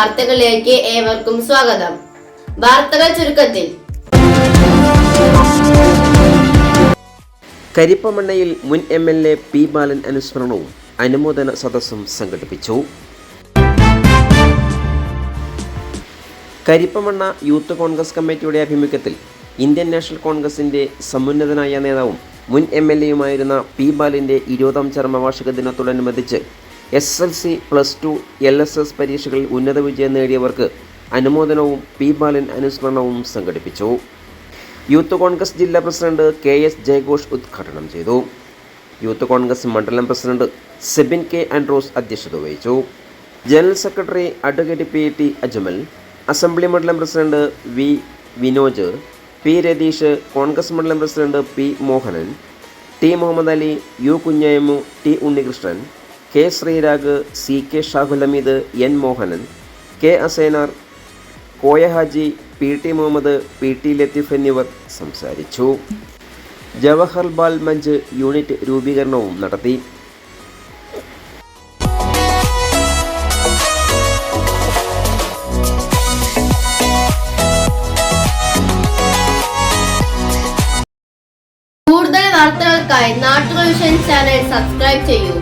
വാർത്തകളിലേക്ക് ഏവർക്കും സ്വാഗതം. വാർത്തകൾ ചുരുക്കത്തിൽ. കരിപ്പമണ്ണയിൽ മുൻ MLA പി ബാലൻ അനുസ്മരണവും അനുമോദന സദസ്സും സംഘടിപ്പിച്ചു. കരിപ്പമണ്ണ യൂത്ത് കോൺഗ്രസ് കമ്മിറ്റിയുടെ ആഭിമുഖ്യത്തിൽ ഇന്ത്യൻ നാഷണൽ കോൺഗ്രസിൻ്റെ സമുന്നതനായ നേതാവും മുൻ MLAയുമായിരുന്ന പി ബാലൻ്റെ 20ാം ചരമവാർഷിക ദിനത്തോടനുബന്ധിച്ച് SSLC, +2, LSS പരീക്ഷകളിൽ ഉന്നത വിജയം നേടിയവർക്ക് അനുമോദനവും പി ബാലൻ അനുസ്മരണവും സംഘടിപ്പിച്ചു. യൂത്ത് കോൺഗ്രസ് ജില്ലാ പ്രസിഡന്റ് KS ജയഘോഷ് ഉദ്ഘാടനം ചെയ്തു. യൂത്ത് കോൺഗ്രസ് മണ്ഡലം പ്രസിഡന്റ് സെബിൻ K ആൻഡ്രോസ് അധ്യക്ഷത വഹിച്ചു. General secretary advocate PT Ajmal, assembly മണ്ഡലം president V Vinoj, P Ratheesh, Congress മണ്ഡലം president P Mohanan, T Muhammad Ali, U Kunhayammu, T Unnikrishnan, K Sreerag, CK Shahul Hameed, N Mohanan, K Asainar, Koya Haji, PT Muhammad, PT Latheef എന്നിവർ സംസാരിച്ചു. ജവഹർ ബാൽ മഞ്ച് യൂണിറ്റ് രൂപീകരണവും നടത്തി. കൂടുതൽ വാർത്തകൾക്കായി നാട്ടുകൾ വിഷൻ ചാനൽ സബ്സ്ക്രൈബ് ചെയ്യൂ.